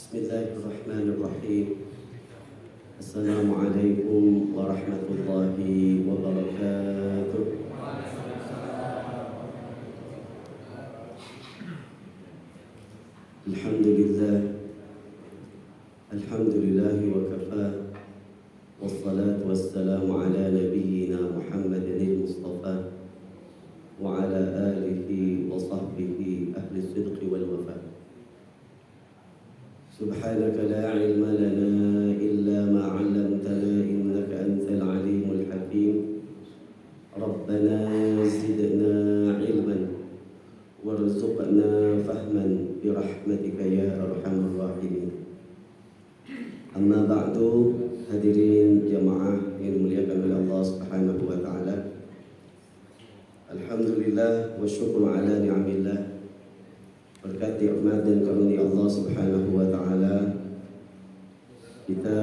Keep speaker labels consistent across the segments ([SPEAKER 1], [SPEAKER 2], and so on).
[SPEAKER 1] Bismillahirrahmanirrahim. Assalamualaikum warahmatullahi wabarakatuh. Alhamdulillah wa kafa. Wassalatu wassalamu ala nabiyyina Muhammadin al-Mustafa wa ala alihi wa sahbihi ahli sidqi wal wafa. Subhanaka la ilma lana illa ma 'allamtana innaka antal alimul hakim. Rabbana zidna ilman warzuqna fahman birahmatika ya arhamar rahimin. Amma ba'du, hadirin jamaah yang dimuliakan oleh Allah Subhanahu wa taala. Alhamdulillah wa syukru ala ni'amillah. Berkat nikmat dan karunia Allah Subhanahu wa taala, kita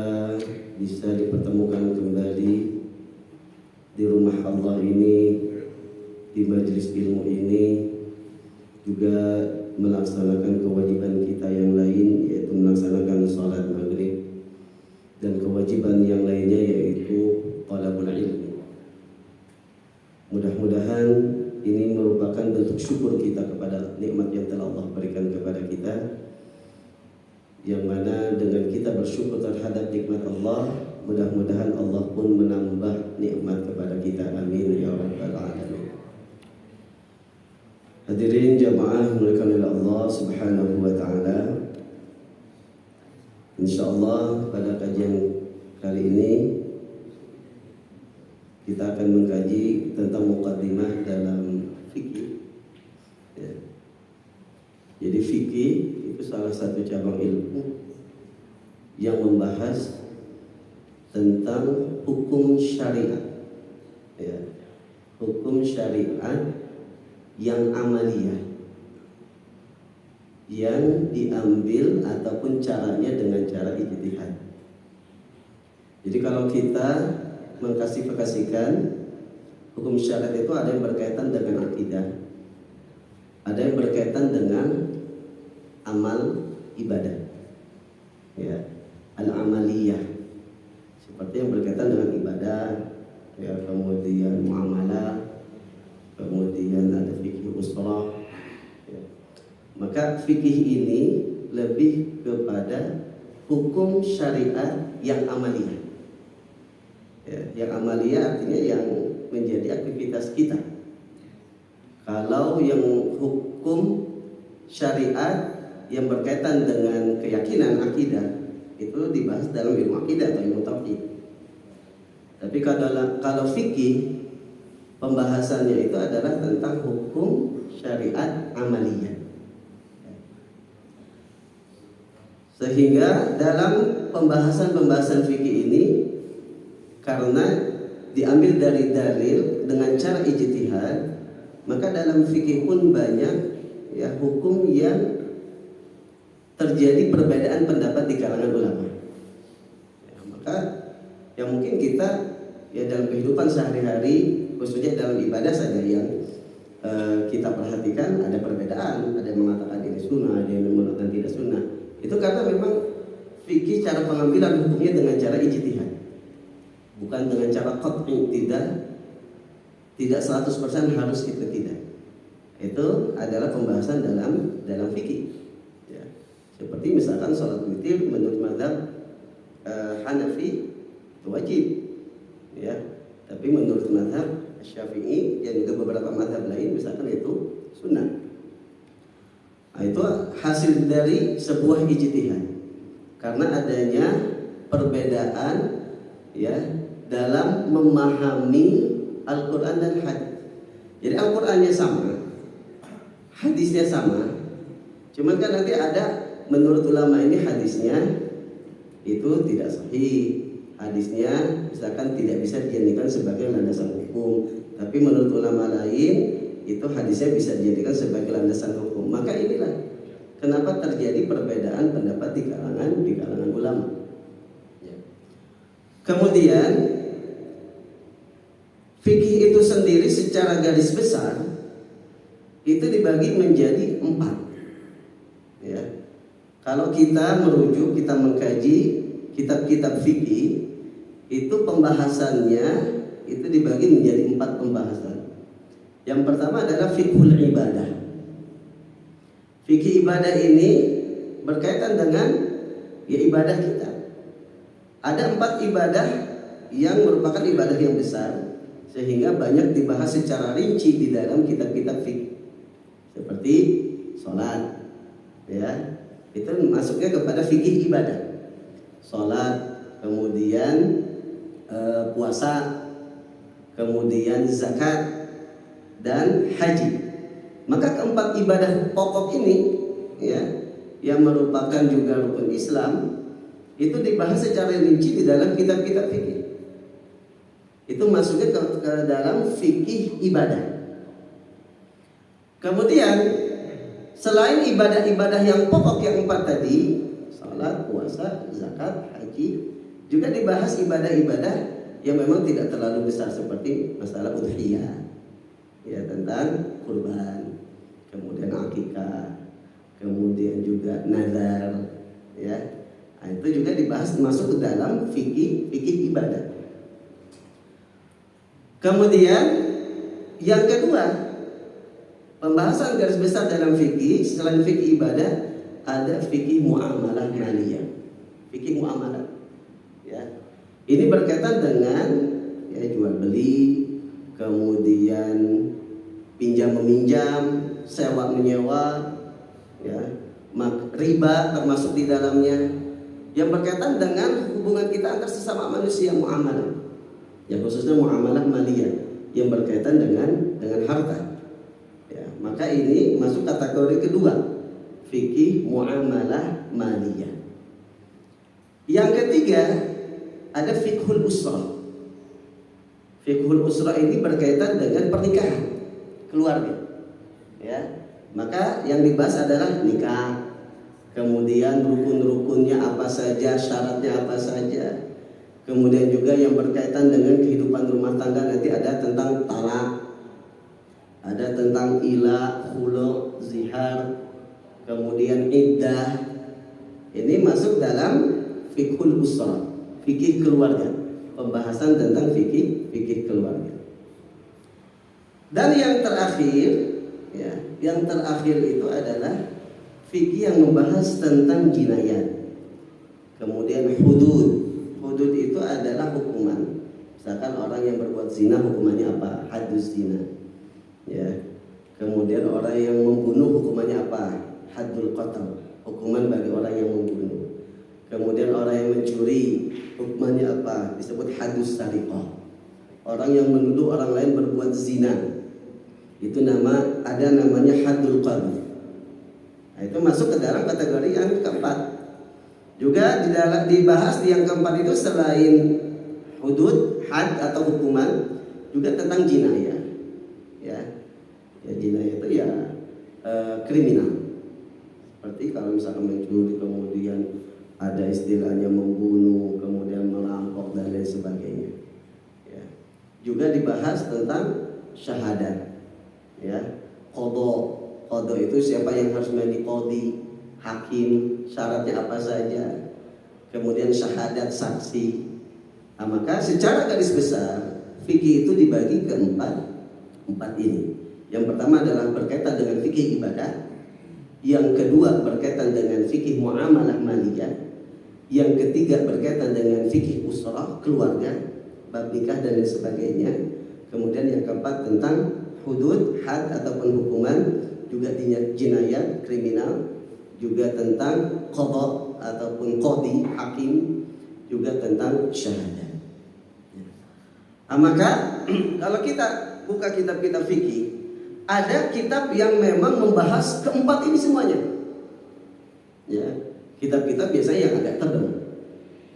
[SPEAKER 1] bisa dipertemukan kembali di rumah Allah ini, di majelis ilmu ini, juga melaksanakan kewajiban kita yang lain, yaitu melaksanakan salat maghrib, dan kewajiban yang lainnya yaitu talabul ilmi. Mudah-mudahan ini merupakan bentuk syukur kita kepada nikmat yang telah Allah berikan kepada kita, yang mana dengan kita bersyukur terhadap nikmat Allah, mudah-mudahan Allah pun menambah nikmat kepada kita. Amin ya rabbal alamin. Hadirin jamaah dimuliakan oleh Allah Subhanahu wa taala. Insyaallah pada kajian kali ini kita akan mengkaji tentang muqaddimah dalam fikih. Ya. Jadi fikih itu salah satu cabang ilmu yang membahas tentang hukum syariat. Ya. Hukum syariat yang amaliyah, yang diambil ataupun caranya dengan cara ijtihad. Jadi kalau kita mengklasifikasikan hukum syariat itu, ada yang berkaitan dengan akidah, ada yang berkaitan dengan amal ibadah, ya, al-amaliyah, seperti yang berkaitan dengan ibadah, ya, kemudian muamalah, kemudian ada fikih usrah, ya. Maka fikih ini lebih kepada hukum syariat yang amaliyah. Ya, yang amaliyah artinya yang menjadi aktivitas kita. Kalau yang hukum syariat yang berkaitan dengan keyakinan akidah itu dibahas dalam ilmu akidah atau ilmu tauhid. Tapi kalau fikih pembahasannya itu adalah tentang hukum syariat amaliyah. Sehingga dalam pembahasan fikih ini, karena diambil dari dalil dengan cara ijtihad, maka dalam fikih pun banyak ya hukum yang terjadi perbedaan pendapat di kalangan ulama. Ya, maka yang mungkin kita ya dalam kehidupan sehari-hari, khususnya dalam ibadah saja yang kita perhatikan ada perbedaan, ada yang mengatakan ini sunnah, ada yang mengatakan tidak sunnah. Itu karena memang fikih cara pengambilan hukumnya dengan cara ijtihad, bukan dengan cara qat'i, tidak 100% harus itu, tidak. Itu adalah pembahasan dalam fikih. Ya. Seperti misalkan salat witir menurut mazhab Hanafi itu wajib, ya. Tapi menurut mazhab Syafi'i dan juga beberapa mazhab lain misalkan itu sunnah. Nah, itu hasil dari sebuah ijtihad. Karena adanya perbedaan ya dalam memahami Al-Quran dan hadis. Jadi Al-Qurannya sama, hadisnya sama, cuman kan nanti ada menurut ulama ini hadisnya itu tidak sahih, hadisnya misalkan tidak bisa dijadikan sebagai landasan hukum, tapi menurut ulama lain itu hadisnya bisa dijadikan sebagai landasan hukum. Maka inilah kenapa terjadi perbedaan pendapat di kalangan ulama. Ya. Kemudian fikih itu sendiri secara garis besar itu dibagi menjadi 4. Ya. Kalau kita merujuk, kita mengkaji kitab-kitab fikih, itu pembahasannya itu dibagi menjadi 4 pembahasan. Yang pertama adalah fiqhul ibadah. Fikih ibadah ini berkaitan dengan ya ibadah kita. Ada 4 ibadah yang merupakan ibadah yang besar, sehingga banyak dibahas secara rinci di dalam kitab-kitab fikih. Seperti sholat, ya, itu masuknya kepada fikih ibadah. Sholat, kemudian puasa, kemudian zakat dan haji. Maka keempat ibadah pokok ini, ya, yang merupakan juga rukun Islam, itu dibahas secara rinci di dalam kitab-kitab fikih. Itu masuknya ke dalam fikih ibadah. Kemudian selain ibadah-ibadah yang pokok yang 4 tadi, salat, puasa, zakat, haji, juga dibahas ibadah-ibadah yang memang tidak terlalu besar seperti masalah udhiyah, ya, tentang kurban, kemudian akikah, kemudian juga nazar, ya. Nah, itu juga dibahas masuk ke dalam fikih ibadah. Kemudian yang kedua, pembahasan garis besar dalam fikih selain fikih ibadah ada fikih muamalah maliyah. Fikih muamalah, ya. Ini berkaitan dengan ya jual beli, kemudian pinjam meminjam, sewa menyewa, ya, riba termasuk di dalamnya, yang berkaitan dengan hubungan kita antar sesama manusia, muamalah, ya, khususnya muamalah maliyah yang berkaitan dengan harta. Ya, maka ini masuk kategori kedua, fikih muamalah maliyah. Yang ketiga ada fiqhul usrah. Fiqhul usrah ini berkaitan dengan pernikahan, keluarga, ya. Maka yang dibahas adalah nikah, kemudian rukun-rukunnya apa saja, syaratnya apa saja, kemudian juga yang berkaitan dengan kehidupan rumah tangga, nanti ada tentang talak, ada tentang ila, khulu, zihar, kemudian iddah. Ini masuk dalam fiqhul usrah, fikih keluarga, pembahasan tentang fikih keluarga. Dan yang terakhir, ya, yang terakhir itu adalah fikih yang membahas tentang jinayat. Kemudian hudud. Hudud itu adalah hukuman. Misalkan orang yang berbuat zina, hukumannya apa? Haddus zina. Ya. Kemudian orang yang membunuh, hukumannya apa? Haddul qatl. Hukuman bagi orang yang membunuh. Kemudian orang yang mencuri, hukumannya apa? Disebut haddus sariqah. Orang yang menuduh orang lain berbuat zina, itu ada namanya haddul qadhf. Nah, itu masuk ke dalam kategori yang keempat. Juga dibahas di yang keempat itu selain hudud, had atau hukuman, juga tentang jinayah. Ya, jinayah itu ya kriminal. Seperti kalau misalkan mencuri, kemudian ada istilahnya membunuh, kemudian merampok dan lain sebagainya. Ya. Juga dibahas tentang syahadat. Ya, qadha itu siapa yang harus menjadi qadhi, hakim, syaratnya apa saja, kemudian syahadat, saksi. Nah, maka secara garis besar fikih itu dibagi ke empat ini. Yang pertama adalah berkaitan dengan fikih ibadah, yang kedua berkaitan dengan fikih muamalah maliyah, yang ketiga berkaitan dengan fikih usrah, keluarga, bab nikah dan lain sebagainya. Kemudian yang keempat tentang hudud, had ataupun hukuman, juga jinayat, kriminal, juga tentang qadha ataupun qadhi, hakim, juga tentang syahadat. Nah, maka kalau kita buka kitab-kitab fikih, ada kitab yang memang membahas keempat ini semuanya. Ya, kitab-kitab biasanya yang agak tebal.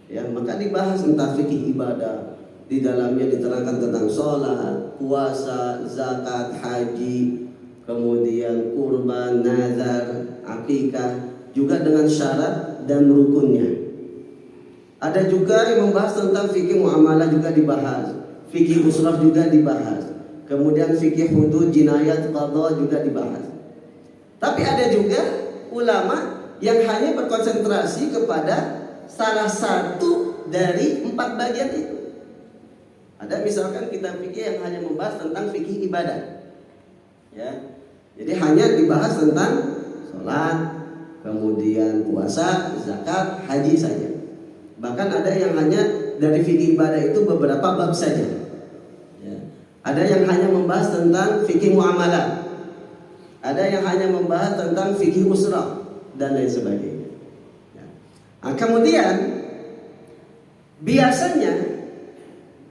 [SPEAKER 1] Ya, maka dibahas tentang fikih ibadah. Di dalamnya diterangkan tentang sholat, puasa, zakat, haji, kemudian kurban, nazar, akikah, juga dengan syarat dan rukunnya. Ada juga yang membahas tentang fikih muamalah, juga dibahas. Fikih usrah juga dibahas. Kemudian fikih hudud, jinayat, qadha juga dibahas. Tapi ada juga ulama yang hanya berkonsentrasi kepada salah satu dari 4 bagian itu. Ada misalkan kitab fikih yang hanya membahas tentang fikih ibadah, ya. Jadi hanya dibahas tentang sholat, kemudian puasa, zakat, haji saja. Bahkan ada yang hanya dari fikih ibadah itu beberapa bab saja, ya. Ada yang hanya membahas tentang fikih muamalah, ada yang hanya membahas tentang fikih usrah dan lain sebagainya. Ya. Nah, kemudian biasanya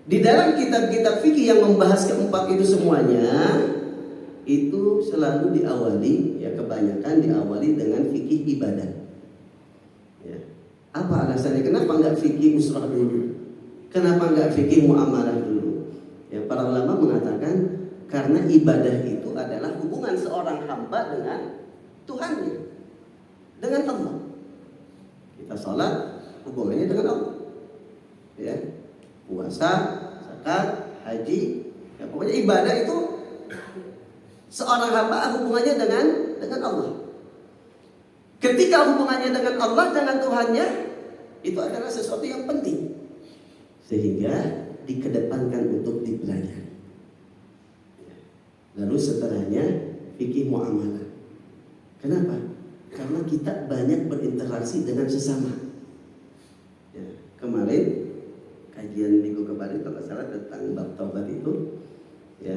[SPEAKER 1] di dalam kitab-kitab fikih yang membahas keempat itu semuanya itu selalu diawali, ya kebanyakan diawali dengan fikih ibadah. Ya. Apa alasannya? Kenapa nggak fikih usrah dulu? Kenapa nggak fikih muamalah dulu? Ya, para ulama mengatakan karena ibadah itu adalah hubungan seorang hamba dengan Tuhannya, dengan Allah. Kita sholat hubungannya dengan Allah, ya. Puasa, zakat, haji, ya pokoknya ibadah itu seorang hamba hubungannya dengan Allah. Ketika hubungannya dengan Allah, dengan Tuhannya, itu adalah sesuatu yang penting, sehingga dikedepankan untuk dipelajari. Lalu setelahnya fikih muamalah. Kenapa? Karena kita banyak berinteraksi dengan sesama. Ya, kemarin kajian minggu kemarin kalau salah tentang bab taubat itu, ya,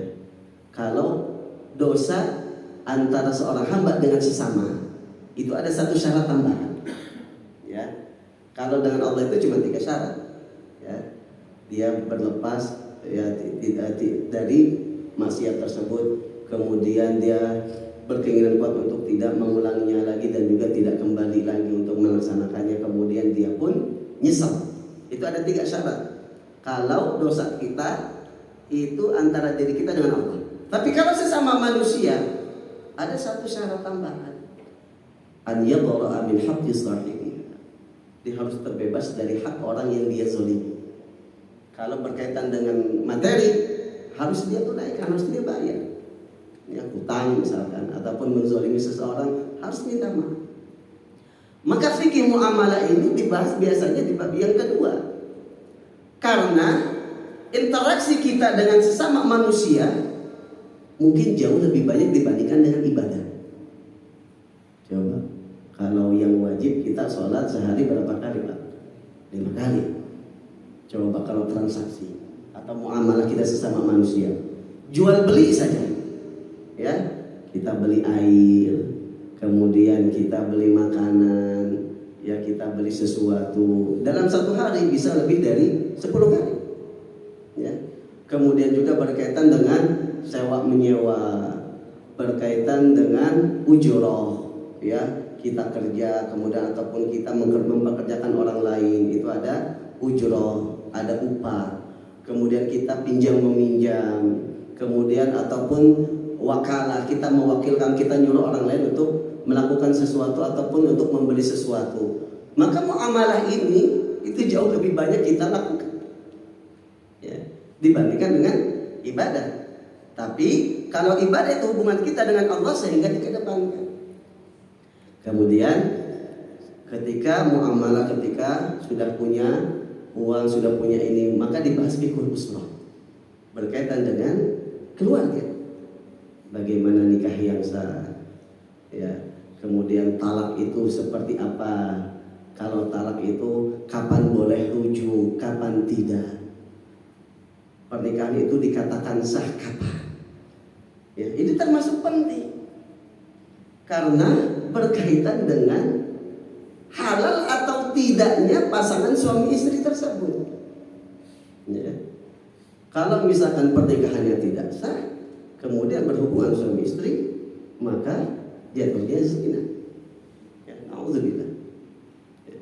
[SPEAKER 1] kalau dosa antara seorang hamba dengan sesama itu ada satu syarat tambahan, ya. Kalau dengan Allah itu cuma 3 syarat, ya. Dia berlepas, ya, dari maksiat tersebut, kemudian dia berkeinginan kuat untuk tidak mengulanginya lagi dan juga tidak kembali lagi untuk melaksanakannya, kemudian dia pun nyesal. Itu ada 3 syarat kalau dosa kita itu antara diri kita dengan Allah. Tapi kalau sesama manusia ada satu syarat tambahan, an yadhara min haqqi sahibi. Dia harus terbebas dari hak orang yang dia zalimi. Kalau berkaitan dengan materi harus dia tunaikan, harus dia bayar. Ya, hutang misalkan ataupun menzalimi seseorang harus minta maaf. Maka fikih muamalah ini dibahas biasanya di bab yang kedua. Karena interaksi kita dengan sesama manusia mungkin jauh lebih banyak dibandingkan dengan ibadah. Coba, kalau yang wajib kita sholat sehari berapa kali, Pak? 5 kali. Coba kalau transaksi atau muamalah kita sesama manusia, jual beli saja, ya, kita beli air, kemudian kita beli makanan, ya, kita beli sesuatu dalam satu hari bisa lebih dari 10 kali, ya. Kemudian juga berkaitan dengan sewa menyewa, berkaitan dengan ujroh, ya, kita kerja kemudian ataupun kita mempekerjakan orang lain, itu ada ujroh, ada upah. Kemudian kita pinjam meminjam, kemudian ataupun wakalah, kita mewakilkan, kita nyuruh orang lain untuk melakukan sesuatu ataupun untuk membeli sesuatu. Maka muamalah ini itu jauh lebih banyak kita lakukan, ya, dibandingkan dengan ibadah. Tapi kalau ibadah itu hubungan kita dengan Allah sehingga dikedepankan. Kemudian ketika muamalah, ketika sudah punya uang, sudah punya ini, maka dibahas fikul usrah, berkaitan dengan keluarga. Bagaimana nikah yang sah, ya. Kemudian talak itu seperti apa? Kalau talak itu kapan boleh rujuk, kapan tidak? Pernikahan itu dikatakan sah kapan? Ya, ini termasuk penting karena berkaitan dengan halal atau tidaknya pasangan suami istri tersebut. Ya. Kalau misalkan pernikahannya tidak sah, kemudian berhubungan suami istri, maka jatuhnya zina. Ya, naudzubillah. Ya.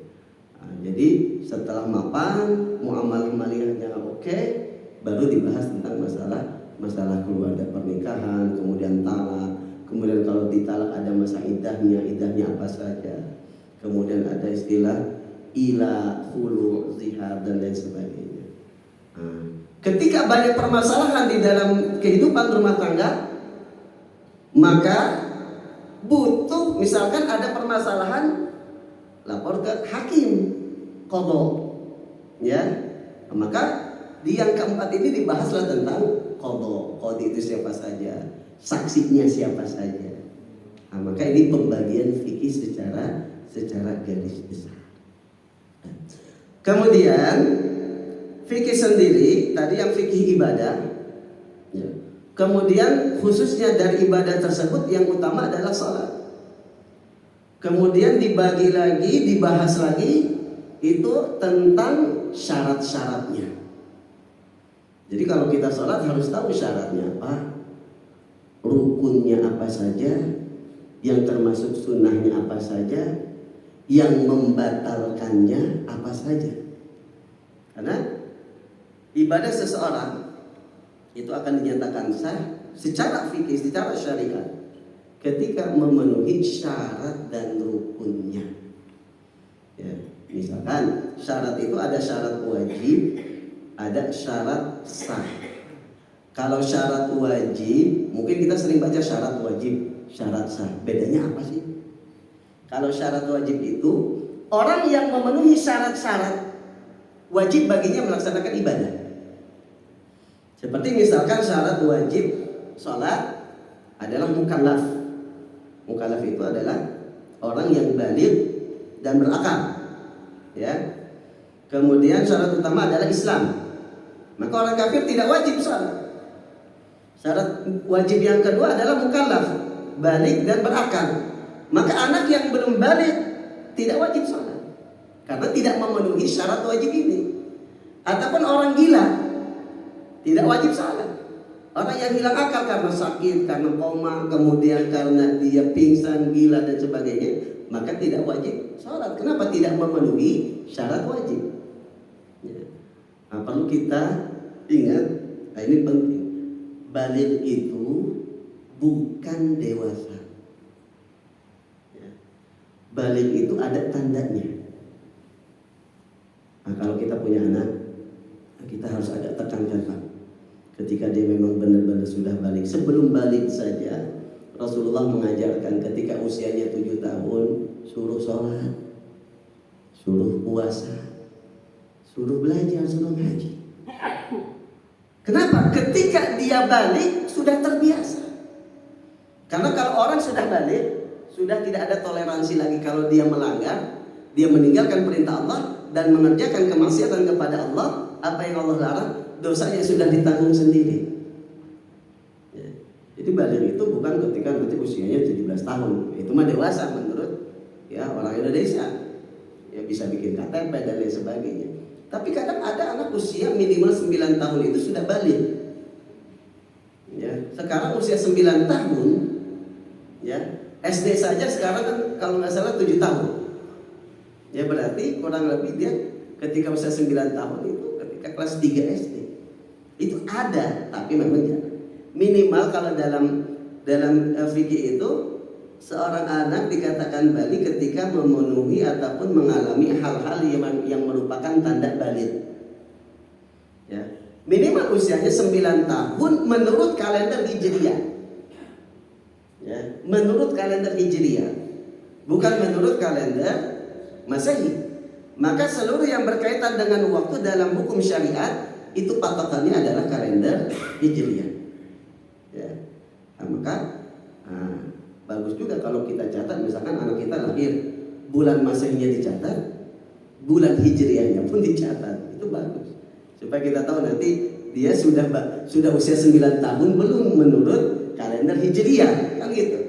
[SPEAKER 1] Nah, jadi setelah mapan, muamalah maliyahnya oke, baru dibahas tentang masalah keluarga, pernikahan, kemudian talak, kemudian kalau ditalak ada masa idahnya apa saja, kemudian ada istilah ila, khulu, zihar dan lain sebagainya. Nah, ketika banyak permasalahan di dalam kehidupan rumah tangga, maka butuh, misalkan ada permasalahan lapor ke hakim qadha. Ya. Maka di yang keempat ini dibahaslah tentang qadha. Qadhi itu siapa saja, saksinya siapa saja. Nah, maka ini pembagian fikih secara garis besar. Kemudian fikih sendiri tadi yang fikih ibadah. Ya. Kemudian khususnya dari ibadah tersebut yang utama adalah sholat. Kemudian dibagi lagi, dibahas lagi itu tentang syarat-syaratnya. Jadi kalau kita sholat harus tahu syaratnya apa, rukunnya apa saja, yang termasuk sunnahnya apa saja, yang membatalkannya apa saja. Karena ibadah seseorang itu akan dinyatakan sah secara fikih, secara syariat ketika memenuhi syarat dan rukunnya. Ya, misalkan syarat itu ada syarat wajib, ada syarat sah. Kalau syarat wajib, mungkin kita sering baca syarat wajib, syarat sah. Bedanya apa sih? Kalau syarat wajib itu orang yang memenuhi syarat-syarat wajib baginya melaksanakan ibadah. Seperti misalkan syarat wajib sholat adalah mukallaf. Mukallaf itu adalah orang yang baligh dan berakal. Ya. Kemudian syarat utama adalah Islam. Maka orang kafir tidak wajib sholat. Syarat wajib yang kedua adalah mukallaf, baligh dan berakal. Maka anak yang belum baligh tidak wajib sholat karena tidak memenuhi syarat wajib ini. Ataupun orang gila tidak wajib sholat. Orang yang hilang akal karena sakit, karena koma, kemudian karena dia pingsan, gila dan sebagainya, maka tidak wajib sholat. Kenapa? Tidak memenuhi syarat wajib. Ya. Nah, perlu kita ingat, nah ini penting. Baligh itu bukan dewasa. Baligh itu ada tandanya. Nah, kalau kita punya anak, kita harus ada tekankan Pak. Ketika dia memang benar-benar sudah baligh. Sebelum baligh saja, Rasulullah mengajarkan ketika usianya 7 tahun, suruh sholat, suruh puasa, suruh belajar, suruh ngaji. Kenapa? Ketika dia baligh sudah terbiasa. Karena kalau orang sudah baligh, sudah tidak ada toleransi lagi kalau dia melanggar, dia meninggalkan perintah Allah dan mengerjakan kemaksiatan kepada Allah, apa yang Allah larang, dosanya sudah ditanggung sendiri. Ya. Jadi baligh itu bukan ketika nanti usianya 17 tahun, itu mah dewasa menurut ya orang Indonesia. Ya bisa bikin KTP dan lain sebagainya. Tapi kadang ada anak usia minimal 9 tahun itu sudah baligh. Ya, sekarang usia 9 tahun, ya. SD saja sekarang kan kalau nggak salah 7 tahun. Ya berarti kurang lebih dia ketika usia 9 tahun itu ketika kelas 3 SD. Itu ada, tapi memang jarang. Minimal kalau dalam fikih itu seorang anak dikatakan baligh ketika memenuhi ataupun mengalami hal-hal yang merupakan tanda baligh. Ya. Minimal usianya 9 tahun menurut kalender Hijriah. Ya, menurut kalender Hijriah, bukan menurut kalender Masehi. Maka seluruh yang berkaitan dengan waktu dalam hukum syariat itu patokannya adalah kalender Hijriah. Ya. Nah, maka bagus juga kalau kita catat, misalkan anak kita lahir, bulan Masehinya dicatat, bulan Hijriahnya pun dicatat. Itu bagus. Supaya kita tahu nanti dia sudah usia 9 tahun belum menurut kalender Hijriah, kan gitu.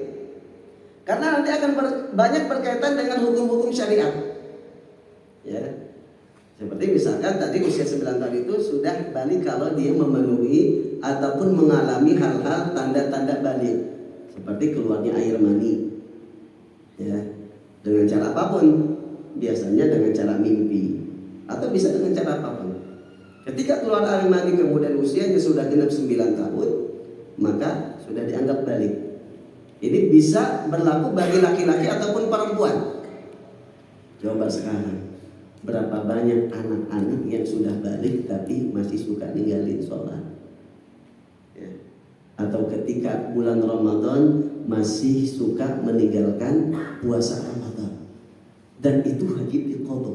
[SPEAKER 1] Karena nanti akan banyak berkaitan dengan hukum-hukum syariat. Ya. Seperti misalkan tadi usia 9 tahun itu sudah baligh kalau dia memenuhi ataupun mengalami hal-hal tanda-tanda baligh. Seperti keluarnya air mani. Ya. Dengan cara apapun. Biasanya dengan cara mimpi atau bisa dengan cara apapun. Ketika keluar air mani kemudian usianya sudah genap 9 tahun, maka sudah dianggap baligh. Ini bisa berlaku bagi laki-laki ataupun perempuan. Coba sekarang, berapa banyak anak-anak yang sudah baligh tapi masih suka ninggalin sholat? Ya. Atau ketika bulan Ramadan masih suka meninggalkan puasa Ramadan. dan itu wajib diqadha.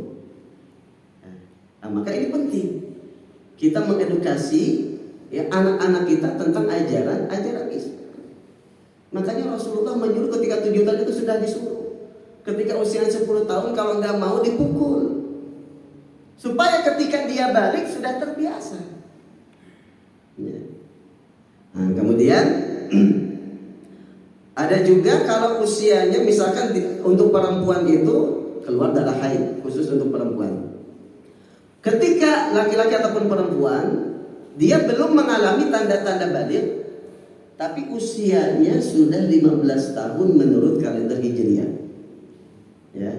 [SPEAKER 1] Nah, maka ini penting kita mengedukasi ya anak-anak kita tentang ajaran Islam. Makanya Rasulullah menyuruh ketika 7 tahun itu sudah disuruh. Ketika usia 10 tahun kalau nggak mau dipukul. Supaya ketika dia balik sudah terbiasa. Ya. Nah, kemudian ada juga kalau usianya misalkan untuk perempuan itu keluar darah haid khusus untuk perempuan. Ketika laki-laki ataupun perempuan dia belum mengalami tanda-tanda balik, tapi usianya sudah 15 tahun menurut kalender Hijriah, ya,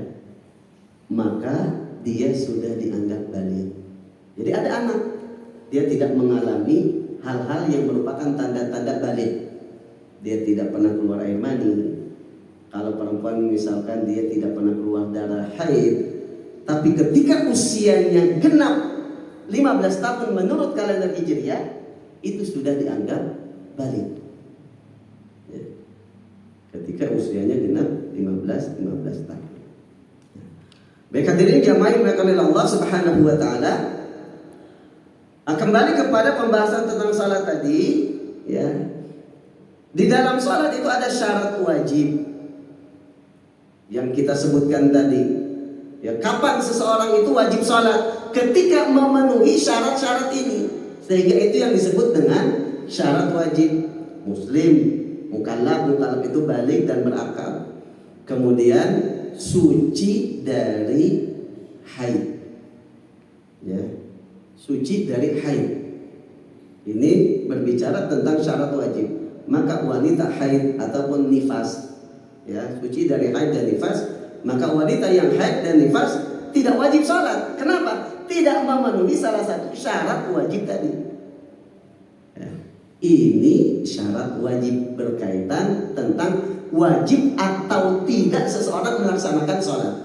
[SPEAKER 1] maka dia sudah dianggap balik. Jadi ada anak, dia tidak mengalami hal-hal yang merupakan tanda-tanda balik. Dia tidak pernah keluar air mani. Kalau perempuan misalkan dia tidak pernah keluar darah haid, tapi ketika usianya genap 15 tahun menurut kalender Hijriah, itu sudah dianggap balik. Ya. Ketika usianya genap 15 tahun. Baik hadirin jamaah yang dimuliakan oleh Allah Subhanahu wa taala. Kembali kepada pembahasan tentang salat tadi, ya. Di dalam salat itu ada syarat wajib yang kita sebutkan tadi. Ya, kapan seseorang itu wajib salat? Ketika memenuhi syarat-syarat ini. Sehingga itu yang disebut dengan syarat wajib. Muslim, mukallaf itu balik dan berakal. Kemudian suci dari haid. Ya. Suci dari haid. Ini berbicara tentang syarat wajib. Maka wanita haid ataupun nifas, ya, suci dari haid dan nifas, maka wanita yang haid dan nifas tidak wajib sholat. Kenapa? Tidak memenuhi salah satu syarat wajib tadi. Ya. Ini syarat wajib berkaitan tentang wajib atau tidak seseorang melaksanakan sholat.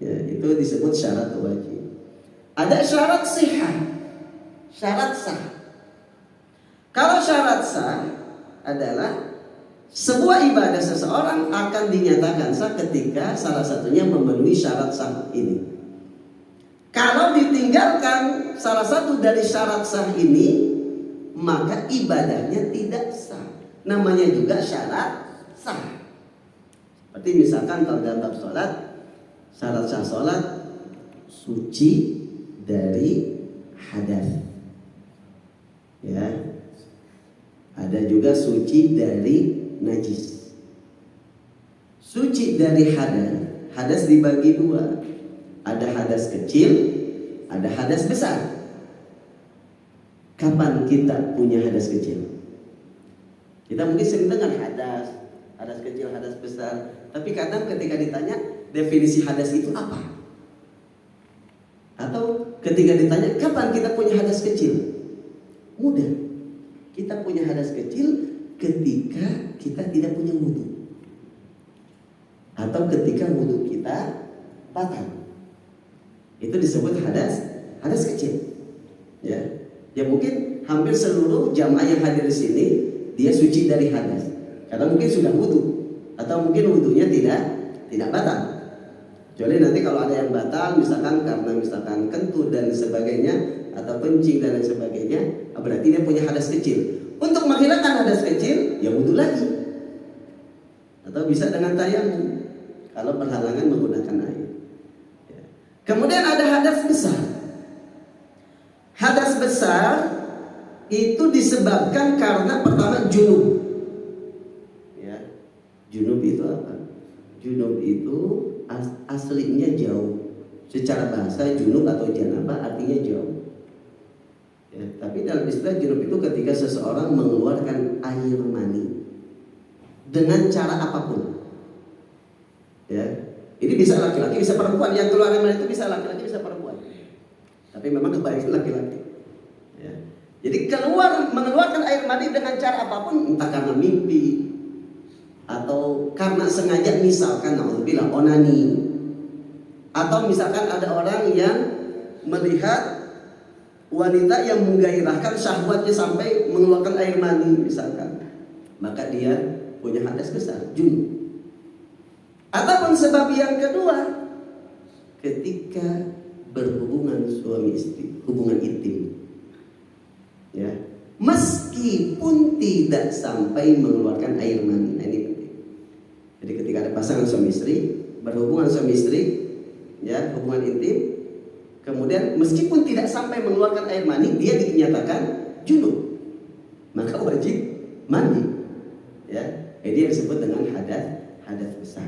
[SPEAKER 1] Ya, itu disebut syarat wajib. Ada syarat sihah, syarat sah. Kalau syarat sah adalah sebuah ibadah seseorang akan dinyatakan sah ketika salah satunya memenuhi syarat sah ini. Kalau ditinggalkan salah satu dari syarat sah ini, maka ibadahnya tidak sah. Namanya juga syarat sah. Seperti misalkan kalau dalam bab sholat, syarat sah sholat suci dari hadas. Ya. Ada juga suci dari najis. Suci dari hadas. Hadas dibagi dua. Ada hadas kecil, ada hadas besar. Kapan kita punya hadas kecil? Kita mungkin sering dengar hadas kecil, hadas besar. Tapi kadang ketika ditanya definisi hadas itu apa? Atau ketika ditanya kapan kita punya hadas kecil? Mudah. Kita punya hadas kecil ketika kita tidak punya wudu, atau ketika wudu kita batal. Itu disebut hadas kecil. Ya, ya mungkin hampir seluruh jamaah yang hadir di sini dia suci dari hadas, karena mungkin sudah wudu, atau mungkin wudunya tidak batal. Kecuali nanti kalau ada yang batal, misalkan karena misalkan kentut dan sebagainya, atau kencing dan lain sebagainya, berarti dia punya hadas kecil. Untuk menghilangkan hadas kecil, ya wudu lagi. Atau bisa dengan tayamum kalau berhalangan menggunakan air. Ya. Kemudian ada hadas besar. Hadas besar itu disebabkan karena pertama junub. Ya. Junub itu apa? Junub itu aslinya jauh. Secara bahasa junub atau janabah artinya jauh. Ya, tapi dalam istilah junub itu ketika seseorang mengeluarkan air mani dengan cara apapun. Ya, ini bisa laki-laki, bisa perempuan. Yang keluar air mani itu bisa laki-laki, bisa perempuan. Tapi memang kebanyakan laki-laki. Ya. Jadi mengeluarkan air mani dengan cara apapun, entah karena mimpi atau karena sengaja, misalkan naudzubillah onani, atau misalkan ada orang yang melihat wanita yang menggairahkan syahwatnya sampai mengeluarkan air mani misalkan, maka dia punya hadas besar, junub. Ataupun sebab yang kedua, ketika berhubungan suami istri, hubungan intim. Ya, meskipun tidak sampai mengeluarkan air mani. Nah, ini penting. Jadi ketika ada pasangan suami istri, berhubungan suami istri, ya, hubungan intim, kemudian meskipun tidak sampai mengeluarkan air mani, dia dinyatakan junub, maka wajib mandi. Ya, ini yang disebut dengan hadas besar.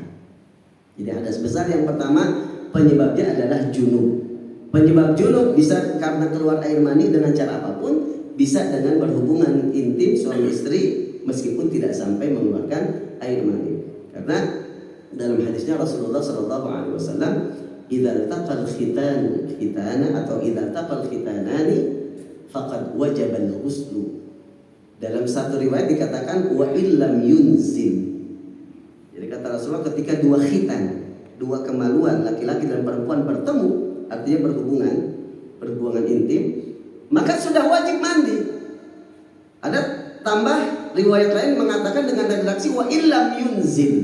[SPEAKER 1] Jadi hadas besar yang pertama penyebabnya adalah junub. Penyebab junub bisa karena keluar air mani dengan cara apapun, bisa dengan berhubungan intim suami istri meskipun tidak sampai mengeluarkan air mani. Karena dalam hadisnya Rasulullah SAW, idza taqal khitana atau idza taqal khitanani faqad wajaba al-ghuslu. Dalam satu riwayat dikatakan wa illam yunzil. Jadi kata Rasulullah, ketika dua khitan, dua kemaluan laki-laki dan perempuan bertemu, artinya berhubungan intim, maka sudah wajib mandi. Ada tambah riwayat lain mengatakan dengan redaksi wa illam yunzil,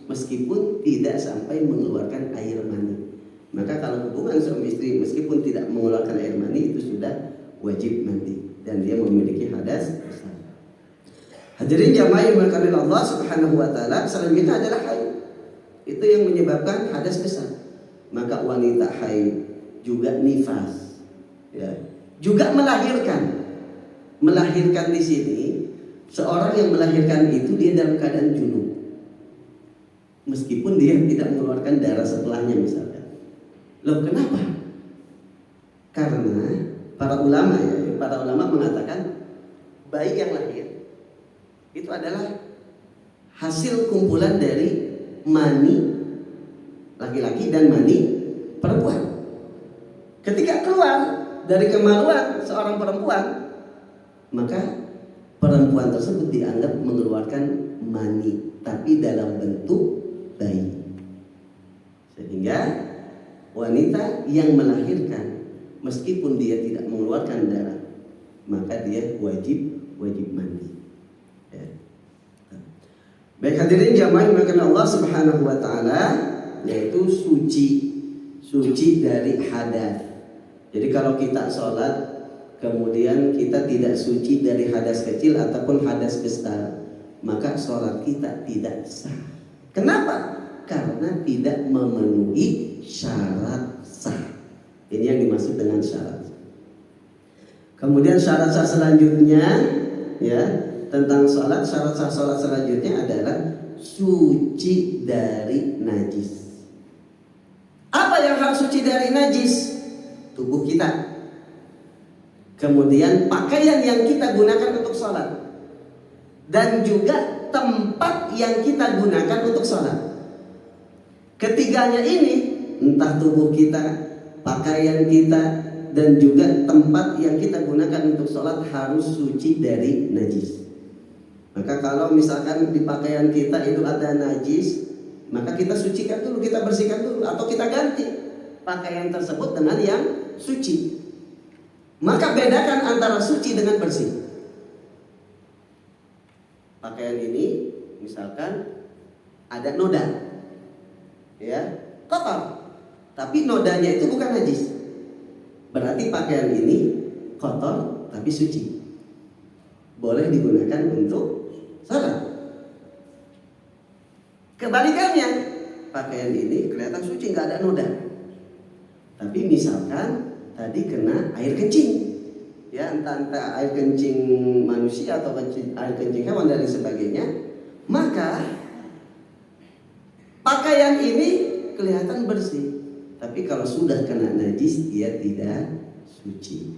[SPEAKER 1] meskipun tidak sampai mengeluarkan air mani. Maka kalau hubungan suami istri meskipun tidak mengeluarkan air mani, itu sudah wajib mandi dan dia memiliki hadas besar. Hadirin jamaah yang dimuliakan Allah Subhanahu wa taala, selanjutnya adalah haid. Itu yang menyebabkan hadas besar. Maka wanita haid juga nifas, ya, juga melahirkan. Melahirkan di sini, seorang yang melahirkan itu dia dalam keadaan junub, meskipun dia tidak mengeluarkan darah setelahnya misalnya. Loh, kenapa? Karena para ulama mengatakan bayi yang lahir itu adalah hasil kumpulan dari mani laki-laki dan mani perempuan. Ketika keluar dari kemaluan seorang perempuan, maka perempuan tersebut dianggap mengeluarkan mani, tapi dalam bentuk bayi. Sehingga wanita yang melahirkan meskipun dia tidak mengeluarkan darah, maka dia wajib mandi. Ya. Baik hadirin jamaah yang dimuliakan Allah Subhanahu wa taala, yaitu suci dari hadas. Jadi kalau kita sholat kemudian kita tidak suci dari hadas kecil ataupun hadas besar, maka sholat kita tidak sah. Kenapa? Karena tidak memenuhi syarat sah. Ini yang dimaksud dengan syarat. Kemudian syarat sah selanjutnya, ya, tentang sholat, syarat sah sholat selanjutnya adalah suci dari najis. Apa yang harus suci dari najis? Tubuh kita. Kemudian pakaian yang kita gunakan untuk sholat, dan juga tempat yang kita gunakan untuk sholat. Ketiganya ini, entah tubuh kita, pakaian kita, dan juga tempat yang kita gunakan untuk sholat harus suci dari najis. Maka kalau misalkan di pakaian kita itu ada najis, maka kita sucikan dulu, kita bersihkan dulu, atau kita ganti pakaian tersebut dengan yang suci. Maka bedakan antara suci dengan bersih. Pakaian ini misalkan ada noda, ya, kotor, tapi nodanya itu bukan najis, berarti pakaian ini kotor tapi suci, boleh digunakan untuk sholat. Kebalikannya, pakaian ini kelihatan suci, nggak ada noda, tapi misalkan tadi kena air kencing, ya, entah air kencing manusia atau air kencing hewan dan sebagainya, maka pakaian ini kelihatan bersih, tapi kalau sudah kena najis dia tidak suci.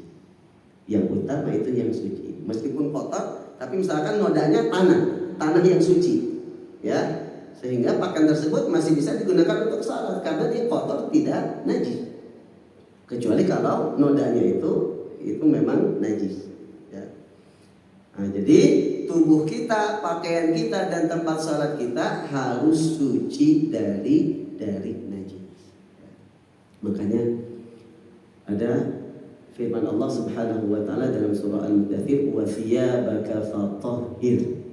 [SPEAKER 1] Yang utama itu yang suci, meskipun kotor, tapi misalkan nodanya tanah yang suci, ya, sehingga pakaian tersebut masih bisa digunakan untuk sholat karena dia kotor, tidak najis. Kecuali kalau nodanya itu memang najis, ya. Nah, jadi tubuh kita, pakaian kita, dan tempat sholat kita harus suci dari najis. Makanya ada firman Allah Subhanahu wa taala dalam surah Al-Mudaththir, wa thiyabaka fatahhir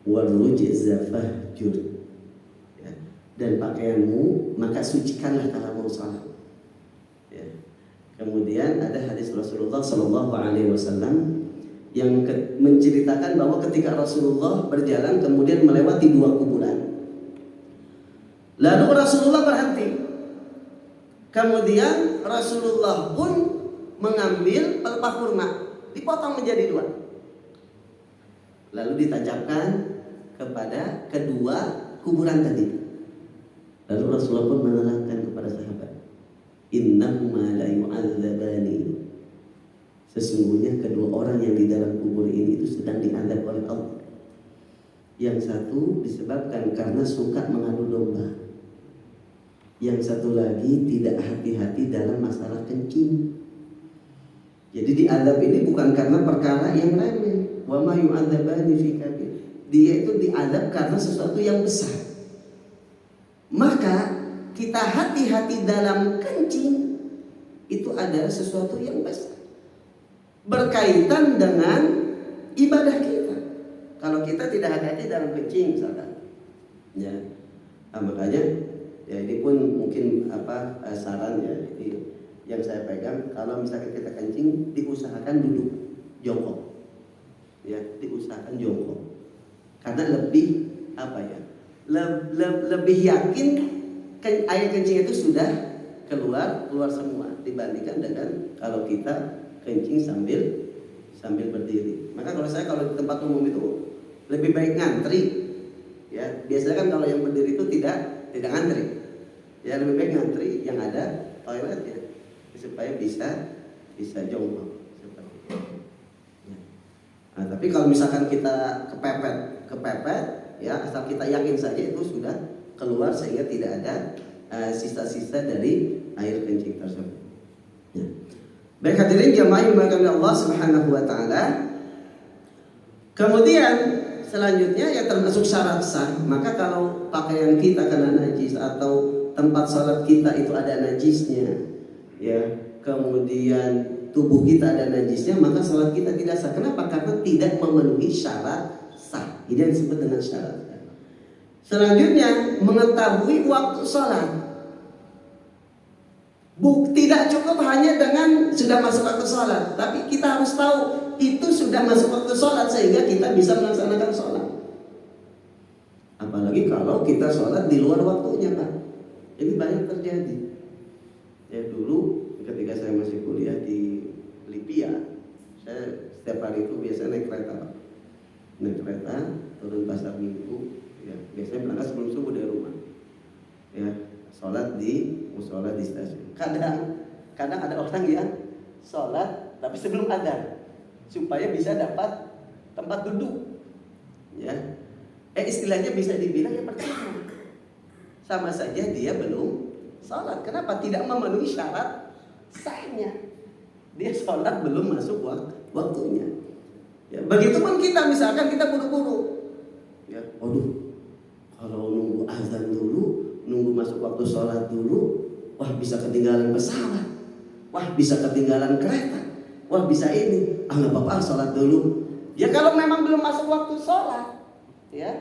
[SPEAKER 1] wal rujza fahjur. Ya. dan pakaianmu, maka sucikanlah kalau mau sholat. Ya. Kemudian ada hadis Rasulullah Shallallahu Alaihi Wasallam yang menceritakan bahwa ketika Rasulullah berjalan kemudian melewati dua kuburan, lalu Rasulullah berhenti. Kemudian Rasulullah pun mengambil pelepah kurma, dipotong menjadi dua, lalu ditancapkan kepada kedua kuburan tadi. Lalu Rasulullah pun menerangkan kepada sahabat, innahuma la yu'adzabani, sesungguhnya kedua orang yang di dalam kubur ini itu sedang diazab oleh Allah. Yang satu disebabkan karena suka mengadu domba, yang satu lagi tidak hati-hati dalam masalah kencing. Jadi diazab ini bukan karena perkara yang remeh. Wa ma yu'adzabani fi kabir. Dia itu diazab karena sesuatu yang besar. Maka kita hati-hati dalam kencing, itu adalah sesuatu yang besar, berkaitan dengan ibadah kita. Kalau kita tidak hati-hati dalam kencing misalkan, ya, makanya ya ini pun mungkin saran ya. Jadi yang saya pegang, kalau misalkan kita kencing, diusahakan duduk jongkok, ya, diusahakan jongkok, karena lebih lebih yakin air kencing itu sudah keluar semua dibandingkan dengan kalau kita kencing sambil berdiri. Maka kalau di tempat umum itu lebih baik ngantri, ya. Biasanya kan kalau yang berdiri itu tidak ngantri, ya, lebih baik ngantri yang ada toilet, ya, supaya bisa jongkok seperti itu. Ya. Nah, tapi kalau misalkan kita kepepet, ya, asal kita yakin saja itu sudah keluar sehingga tidak ada sisa-sisa dari air kencing tersebut. Ya. Baik hadirin jamaah yang dimuliakan Allah Subhanahu wa taala. Kemudian selanjutnya yang termasuk syarat sah, maka kalau pakaian kita kena najis atau tempat sholat kita itu ada najisnya, ya, kemudian tubuh kita ada najisnya, maka sholat kita tidak sah. Kenapa? Karena tidak memenuhi syarat sah. Ini yang disebut dengan syarat. Selanjutnya, mengetahui waktu sholat. Tidak cukup hanya dengan sudah masuk waktu sholat, tapi kita harus tahu itu sudah masuk waktu sholat sehingga kita bisa melaksanakan sholat. Apalagi kalau kita sholat di luar waktunya, Pak. Ini banyak terjadi. Ya, dulu ketika saya masih kuliah di Libya, saya setiap hari itu biasa naik kereta, turun pasar Minggu, ya, biasanya berangkat sebelum subuh dari rumah, ya, sholat di musola di stasiun. Kadang ada orang yang sholat tapi sebelum adzan supaya bisa dapat tempat duduk, ya. Istilahnya bisa dibilang yang pertama, sama saja dia belum sholat. Kenapa? Tidak memenuhi syarat sahnya. Dia sholat belum masuk waktunya. Ya, begitupun kita, misalkan kita buru-buru, ya, kalau nunggu azan dulu, nunggu masuk waktu sholat dulu, wah bisa ketinggalan pesawat, wah bisa ketinggalan kereta, wah bisa ini, nggak apa-apa sholat dulu. Ya kalau memang belum masuk waktu sholat, ya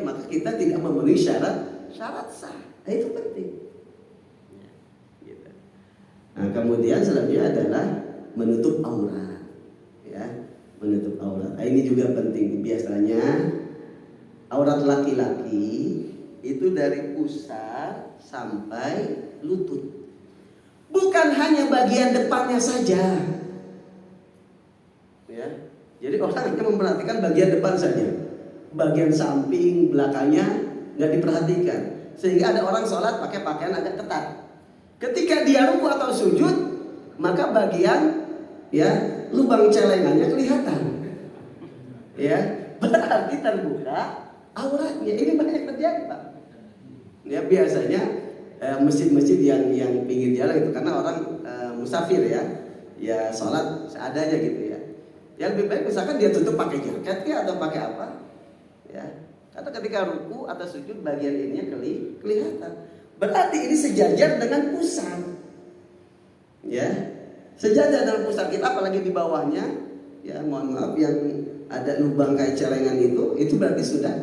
[SPEAKER 1] maka kita tidak memenuhi syarat sah. Nah, itu penting. Ya, gitu. Nah, kemudian selanjutnya adalah menutup aurat, ya. Menutup aurat. Nah, ini juga penting. Biasanya aurat laki-laki itu dari pusar sampai lutut. Bukan hanya bagian depannya saja. Ya. Jadi orang itu memperhatikan bagian depan saja. Bagian samping, belakangnya nggak diperhatikan. Sehingga ada orang sholat pakai pakaian agak ketat. Ketika dia ruku atau sujud, maka bagian, ya, lubang celengannya kelihatan, ya, berarti terbuka auratnya. Ini banyak terjadi, Pak. Ya, biasanya masjid-masjid yang pinggir jalan itu karena orang musafir, ya sholat seadanya gitu, ya. Yang lebih baik misalkan dia tutup pakai jaket ya, atau pakai apa, ya. Karena ketika ruku atau sujud bagian ininya kelihatan. Berarti ini sejajar dengan pusar, ya. Sejajar dengan pusar kita, apalagi di bawahnya, ya, mohon maaf, yang ada lubang kayak celengan itu berarti sudah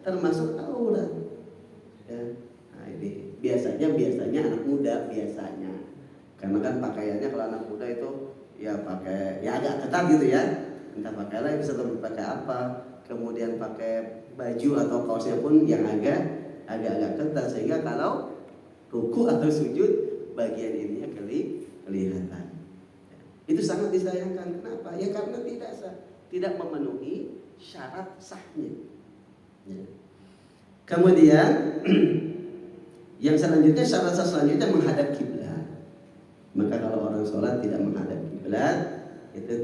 [SPEAKER 1] termasuk aurat, ya. Nah, biasanya anak muda biasanya. Karena kan pakaiannya kalau anak muda itu ya pakai ya agak ketat gitu ya. Entah pakai apa bisa pakai apa. Kemudian pakai baju atau kaosnya pun yang agak ketat sehingga kalau ruku atau sujud bagian ininya kelihatan. Itu sangat disayangkan. Kenapa? Ya karena tidak memenuhi syarat sahnya. Ya. Kemudian yang selanjutnya syarat sah selanjutnya menghadap kiblat. Maka kalau orang sholat tidak menghadap kiblat itu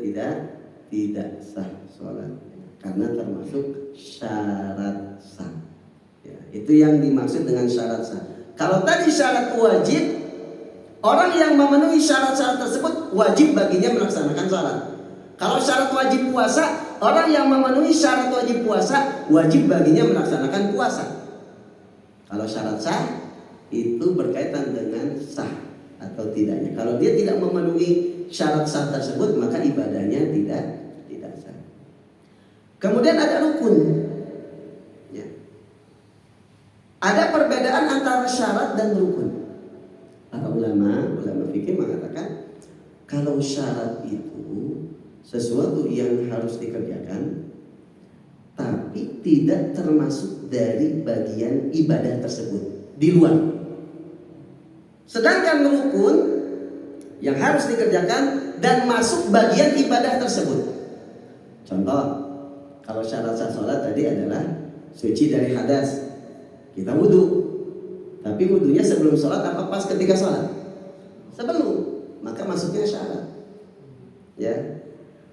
[SPEAKER 1] tidak sah sholat karena termasuk syarat sah. Ya, itu yang dimaksud dengan syarat sah. Kalau tadi syarat wajib, orang yang memenuhi syarat-syarat tersebut wajib baginya melaksanakan sholat. Kalau syarat wajib puasa, orang yang memenuhi syarat wajib puasa wajib baginya melaksanakan puasa. Kalau syarat sah itu berkaitan dengan sah atau tidaknya. Kalau dia tidak memenuhi syarat sah tersebut, maka ibadahnya tidak sah. Kemudian ada rukun. Ya. Ada perbedaan antara syarat dan rukun. Para ulama fikih mengatakan kalau syarat itu sesuatu yang harus dikerjakan tapi tidak termasuk dari bagian ibadah tersebut di luar. Sedangkan rukun yang harus dikerjakan dan masuk bagian ibadah tersebut. Contoh, kalau syarat sah sholat tadi adalah suci dari hadas. Kita wudu, tapi wudunya sebelum sholat apa pas ketika sholat? Sebelum, maka masuknya syarat. Ya,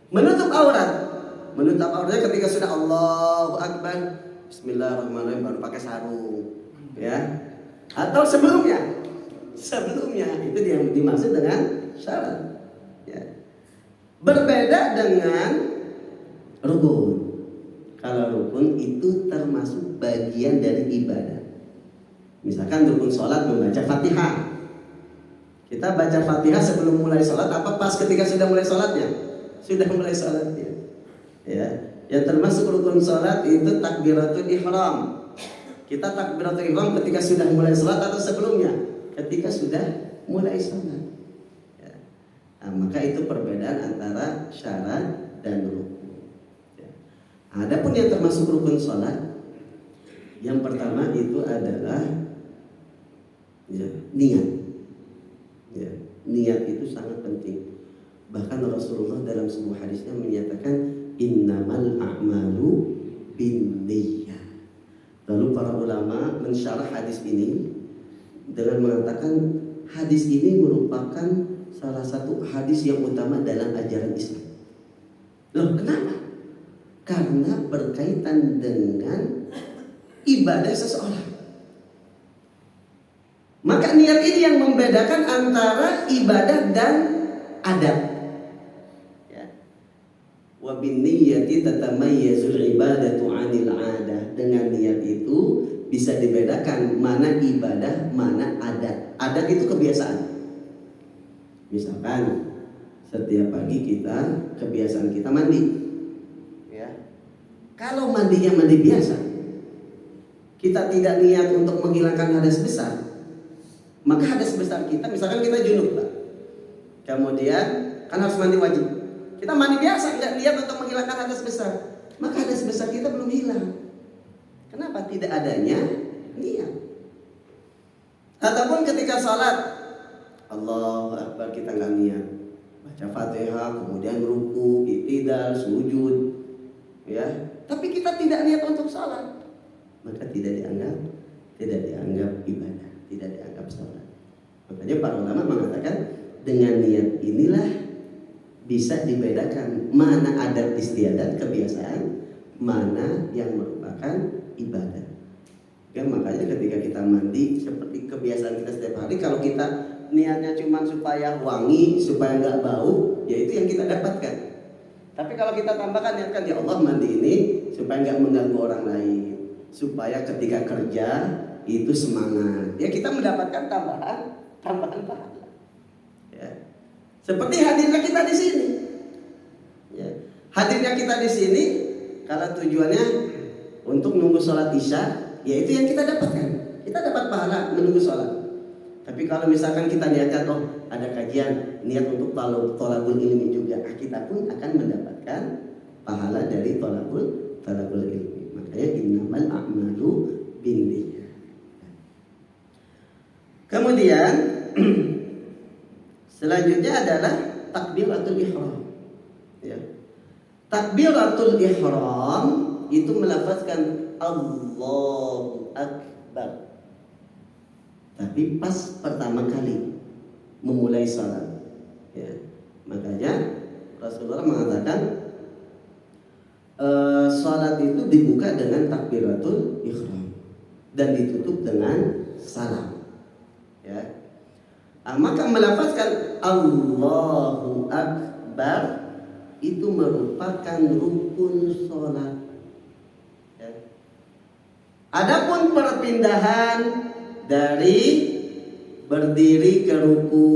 [SPEAKER 1] menutup auratnya ketika sudah Allahu Akbar, Bismillahirrahmanirrahim baru pakai sarung, ya. Atau sebelumnya itu yang dimaksud dengan syarat. Ya. Berbeda dengan rukun. Kalau rukun itu termasuk bagian dari ibadah. Misalkan rukun sholat membaca Fatihah. Kita baca Fatihah sebelum mulai sholat apa pas ketika sudah mulai sholatnya? Sudah mulai sholatnya. Ya, yang termasuk rukun sholat itu takbiratul ihram. Kita takbiratul ihram ketika sudah mulai sholat atau sebelumnya? Ketika sudah mulai sholat. Ya. Nah, maka itu perbedaan antara syarat dan rukun. Adapun yang termasuk rukun sholat, yang pertama itu adalah niat. Ya, niat itu sangat penting. Bahkan Rasulullah dalam sebuah hadisnya menyatakan innamal a'malu binniyah. Lalu para ulama mensyarah hadis ini dengan mengatakan hadis ini merupakan salah satu hadis yang utama dalam ajaran Islam. Loh, kenapa? Karena berkaitan dengan ibadah seseorang. Maka niat ini yang membedakan antara ibadah dan adat. Ya. Wa bin niyyati tatamayyazul ibadatu 'anil 'adah. Dengan niat itu bisa dibedakan mana ibadah, mana adat. Adat itu kebiasaan. Misalkan setiap pagi kebiasaan kita mandi. Kalau mandinya mandi biasa, kita tidak niat untuk menghilangkan hadas besar, maka hadas besar kita, misalkan kita junub, Pak. Kemudian kan harus mandi wajib. Kita mandi biasa, nggak niat untuk menghilangkan hadas besar, maka hadas besar kita belum hilang. Kenapa? Tidak adanya niat. Ataupun ketika sholat, Allahu Akbar kita nggak niat, baca Fatihah, kemudian ruku, i'tidal, sujud, ya. Tapi kita tidak niat untuk sholat, maka tidak dianggap ibadah, tidak dianggap sholat. Makanya para ulama mengatakan dengan niat inilah bisa dibedakan mana adat istiadat kebiasaan, mana yang merupakan ibadah. Ya, makanya ketika kita mandi seperti kebiasaan kita setiap hari, kalau kita niatnya cuma supaya wangi, supaya nggak bau, ya itu yang kita dapatkan. Tapi kalau kita tambahkan niatkan ya Allah mandi ini supaya nggak mengganggu orang lain, supaya ketika kerja itu semangat. Ya kita mendapatkan tambahan pahala. Ya. Seperti hadirnya kita di sini. Ya. Hadirnya kita di sini kalau tujuannya untuk nunggu sholat isya, ya itu yang kita dapatkan. Kita dapat pahala menunggu sholat. Tapi kalau misalkan kita niatkan, oh ada kajian, niat untuk thalabul ilmi juga, kita pun akan mendapatkan pahala dari thalabul ilmi. Makanya innamal a'malu binniyat. Kemudian selanjutnya adalah takbiratul ihram. Ya. Takbiratul ihram itu melafazkan Allahu Akbar. Tapi pas pertama kali memulai salat, ya, makanya Rasulullah mengatakan salat itu dibuka dengan takbiratul ihram dan ditutup dengan salam. Ya. Maka melafazkan Allahu Akbar itu merupakan rukun salat. Ya. Adapun perpindahan dari berdiri ke ruku,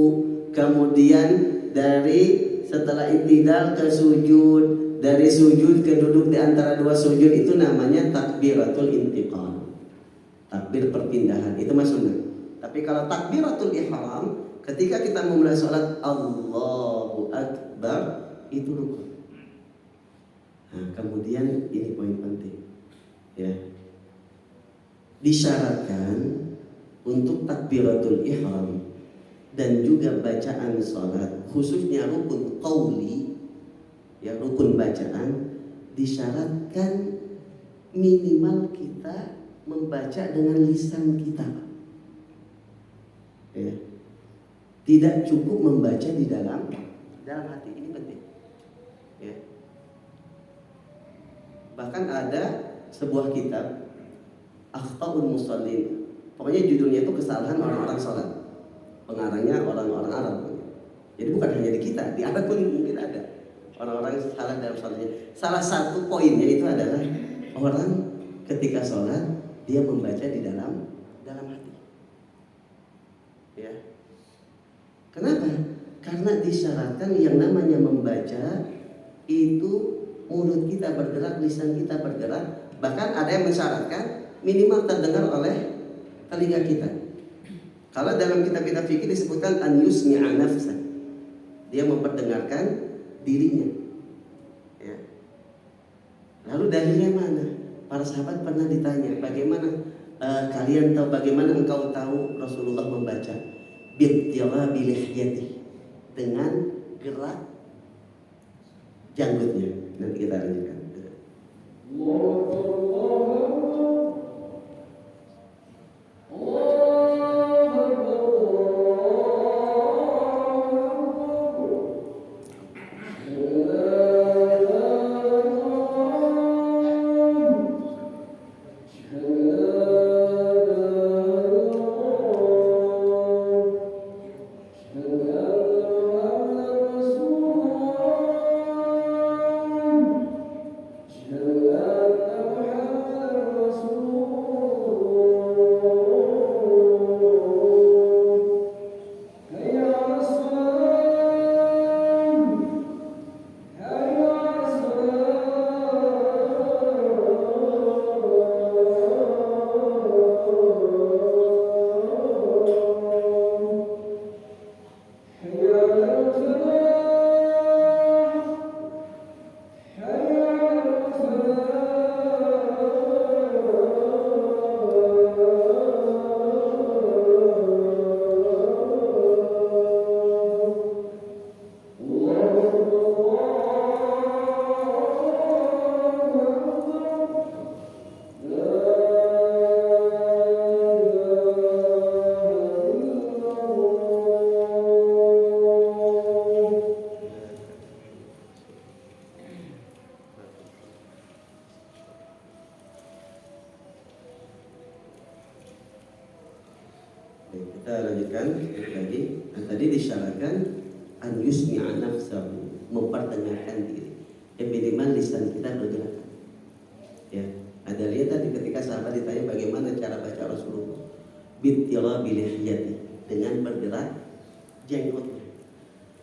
[SPEAKER 1] kemudian dari setelah i'tidal ke sujud, dari sujud ke duduk di antara dua sujud, itu namanya takbiratul intiqal. Takbir perpindahan itu sunnah. Tapi kalau takbiratul ihram, ketika kita memulai salat Allahu Akbar, itu rukun. Nah, kemudian ini poin penting. Ya. Disyaratkan untuk takbiratul ihram dan juga bacaan salat, khususnya rukun qauli, ya rukun bacaan, disyaratkan minimal kita membaca dengan lisan kita. Ya. Tidak cukup membaca di dalam hati, ini penting. Ya. Bahkan ada sebuah kitab Akhtaul Musallin. Pokoknya judulnya itu kesalahan orang-orang sholat. Pengarangnya orang-orang Arab. Jadi bukan hanya di kita, di Arab pun mungkin ada orang-orang salah dalam sholatnya. Salah satu poinnya itu adalah orang ketika sholat dia membaca di dalam hati. Ya. Kenapa? Karena disyaratkan yang namanya membaca itu mulut kita bergerak, lisan kita bergerak. Bahkan ada yang mensyaratkan minimal terdengar oleh telinga kita. Kalau dalam kitab-kitab fikih disebutkan an yusmi'a nafsa, dia memperdengarkan dirinya. Ya. Lalu dalilnya mana? Para sahabat pernah ditanya, bagaimana kalian tahu, bagaimana engkau tahu Rasulullah membaca? Bittirabi lihyati, dengan gerak janggutnya. Nanti kita lanjutkan. Kita lanjutkan lagi. Nah, tadi disyaratkan an yusmi'a nafsahu, memperdengarkan diri. Minimal lisan kita bergerak. Ya, ada lihat tadi ketika sahabat ditanya bagaimana cara baca Rasulullah, bittirabi lihyati, dengan bergerak jenggotnya.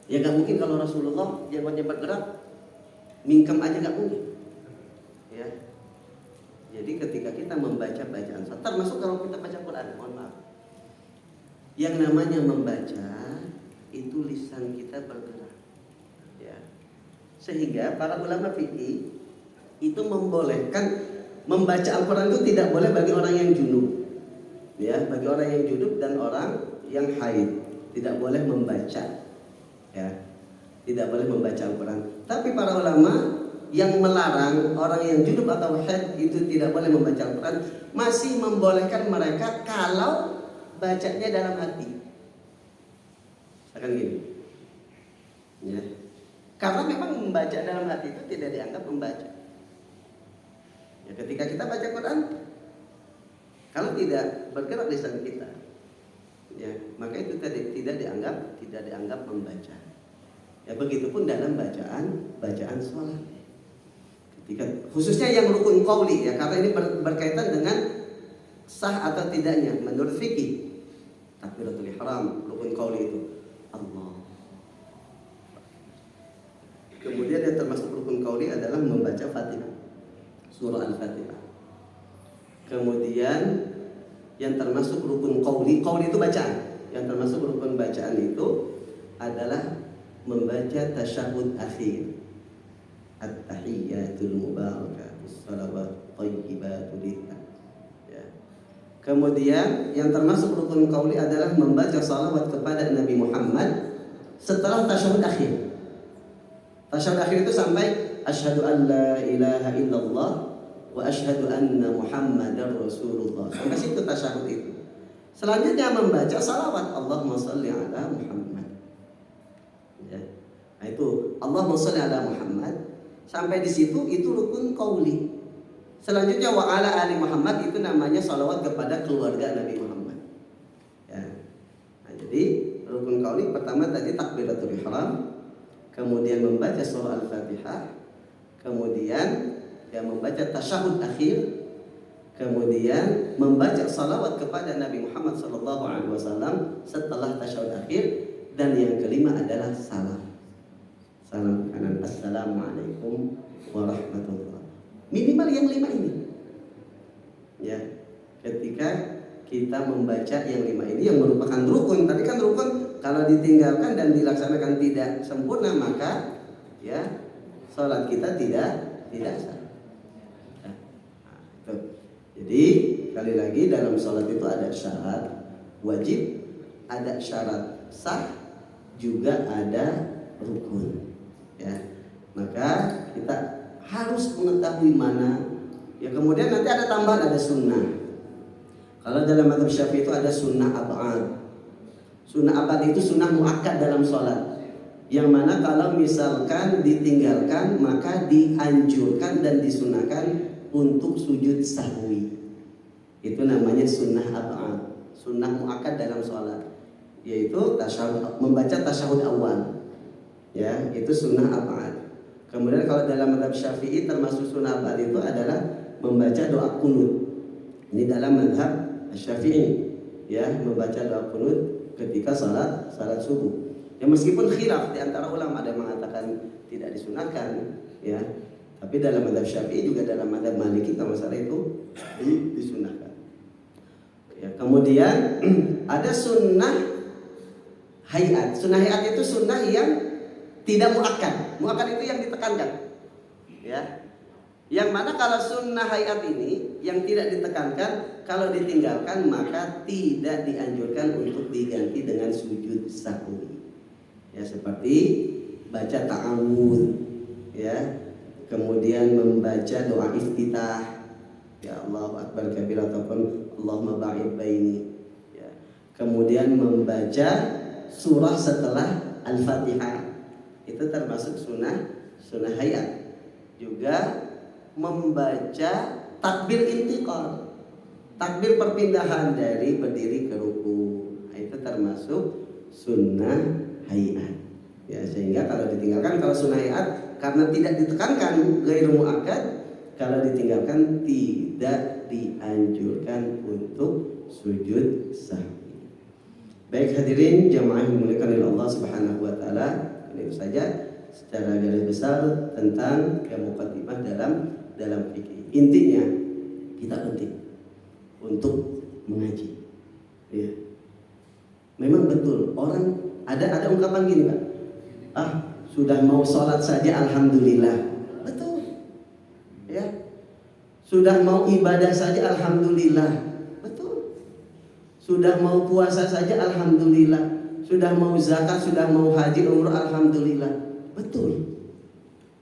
[SPEAKER 1] Ya gak mungkin kalau Rasulullah jenggotnya bergerak, mingkem aja gak mungkin. Ya. Jadi ketika kita membaca bacaan, termasuk kalau kita baca Quran, mohon maaf. Yang namanya membaca itu lisan kita bergerak, ya. Sehingga para ulama fikih itu membolehkan membaca Al-Quran itu tidak boleh bagi orang yang junub, ya, bagi orang yang junub dan orang yang haid tidak boleh membaca, ya, tidak boleh membaca Al-Quran. Tapi para ulama yang melarang orang yang junub atau haid itu tidak boleh membaca Al-Quran masih membolehkan mereka kalau bacanya dalam hati. Akan gini, ya, karena memang membaca dalam hati itu tidak dianggap membaca. Ya, ketika kita baca Quran, kalau tidak bergerak lisan kita, ya, maka itu tidak dianggap membaca. Ya, begitupun dalam bacaan sholat. Ketika khususnya yang rukun qauli, ya, karena ini berkaitan dengan sah atau tidaknya menurut fikih. Takbiratul ihram, rukun qauli itu Allah. Kemudian yang termasuk rukun qauli adalah membaca Fatihah, surah Al-Fatihah. Kemudian yang termasuk rukun qauli itu bacaan. Yang termasuk rukun bacaan itu adalah membaca tasyahud akhir. At-tahiyyatul mubarakatuh, shalawat thayyibatu lillah. Ya. Kemudian yang termasuk rukun qauli adalah membaca salawat kepada Nabi Muhammad setelah tasyahud akhir. Tasyahud akhir itu sampai asyhadu an la ilaha illallah wa asyhadu anna Muhammadar Rasulullah. Sampai situ tasyahud itu. Selanjutnya membaca salawat Allahumma shalli ala Muhammad. Ya. Nah, itu Allahumma shalli ala Muhammad. Sampai di situ itu rukun qauli. Selanjutnya wa ala ali Muhammad itu namanya salawat kepada keluarga Nabi Muhammad. Ya. Nah, jadi rukun qauli pertama tadi takbiratul ihram, kemudian membaca surah Al-Fatihah, kemudian yang membaca tasyahud akhir, kemudian membaca salawat kepada Nabi Muhammad SAW setelah tasyahud akhir, dan yang kelima adalah salam. Salam kanan, assalamualaikum warahmatullahi. Minimal yang 5 ini. Ya, ketika kita membaca yang 5 ini yang merupakan rukun. Tadi kan rukun kalau ditinggalkan dan dilaksanakan tidak sempurna, maka ya sholat kita tidak sah. Nah, itu. Jadi sekali lagi dalam sholat itu ada syarat wajib, ada syarat sah, juga ada rukun. Ya, maka kita harus mengetahui mana. Ya, kemudian nanti ada tambahan, ada sunnah. Kalau dalam mazhab Syafi'i itu ada sunnah ab'ad. Sunnah ab'ad itu sunnah muakkad dalam sholat, yang mana kalau misalkan ditinggalkan maka dianjurkan dan disunahkan untuk sujud sahwi. Itu namanya sunnah ab'ad, sunnah muakkad dalam sholat, yaitu membaca tasyahud awal. Ya, itu sunnah ab'ad. Kemudian kalau dalam mazhab Syafi'i termasuk sunnah ab'ad itu adalah membaca doa qunut. Ini dalam mazhab Syafi'i, ya, membaca doa qunut ketika salat subuh. Ya, meskipun khilaf di antara ulama, ada yang mengatakan tidak disunahkan, ya. Tapi dalam mazhab Syafi'i juga dalam mazhab Maliki kalau masalah itu disunahkan. Ya, kemudian ada sunnah hayat. Sunnah hayat itu sunnah yang tidak muakkad. Muakkad itu yang ditekankan. Ya. Yang mana kalau sunnah hayat ini yang tidak ditekankan, kalau ditinggalkan maka tidak dianjurkan untuk diganti dengan sujud sahwi. Ya, seperti baca ta'awudz, ya. Kemudian membaca doa iftitah, ya Allahu akbar kabira ataupun Allahumma ba'id baini. Ya. Kemudian membaca surah setelah Al-Fatihah. Itu termasuk sunnah hayat. Juga membaca takbir intiqal, takbir perpindahan dari berdiri ke ruku. Itu termasuk sunnah hayat. Ya, sehingga kalau ditinggalkan, kalau sunnah hayat karena tidak ditekankan ghairu muakkad, kalau ditinggalkan tidak dianjurkan untuk sujud sahwi. Baik hadirin jamaah yang dimuliakan oleh Allah Subhanahu wa taala, itu saja secara garis besar tentang muqaddimah dalam fikih. Intinya kita penting untuk mengaji. Ya. Memang betul orang ada ungkapan gini Pak. Sudah mau sholat saja alhamdulillah. Betul. Ya. Sudah mau ibadah saja alhamdulillah. Betul. Sudah mau puasa saja alhamdulillah. Sudah mau zakat, sudah mau haji, umrah alhamdulillah. Betul.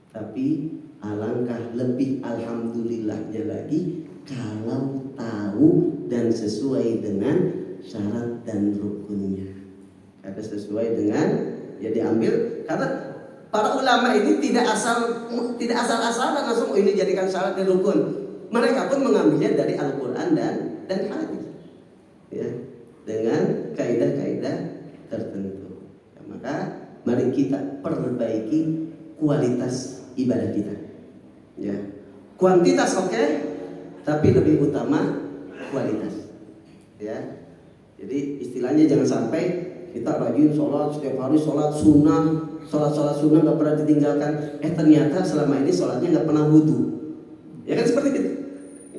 [SPEAKER 1] Tapi alangkah lebih alhamdulillahnya lagi kalau tahu dan sesuai dengan syarat dan rukunnya. Karena sesuai dengan ya diambil, karena para ulama ini tidak asal-asalan langsung ini jadikan syarat dan rukun. Mereka pun mengambilnya dari Al-Qur'an dan hadis. Ya, dengan kaidah-kaidah tertentu. Ya, maka mari kita perbaiki kualitas ibadah kita. Ya. Kuantitas oke, tapi lebih utama kualitas. Ya. Jadi istilahnya jangan sampai kita rajin sholat setiap hari, sholat sunnah nggak pernah ditinggalkan. Ternyata selama ini sholatnya nggak pernah wudu. Ya kan seperti itu.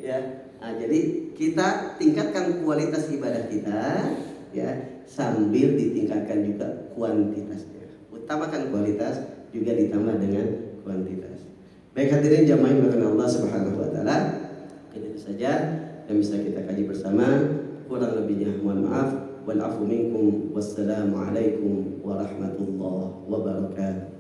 [SPEAKER 1] Ya. Nah, jadi kita tingkatkan kualitas ibadah kita, ya, sambil ditingkatkan juga kuantitasnya. Utamakan kualitas juga ditambah dengan kuantitas. Baik hadirin jamaah yang dimuliakan Allah Subhanahu wa taala, itu saja yang bisa kita kaji bersama. Kurang lebihnya mohon maaf. Wal afu minkum. Wassalamu alaikum warahmatullahi wabarakatuh.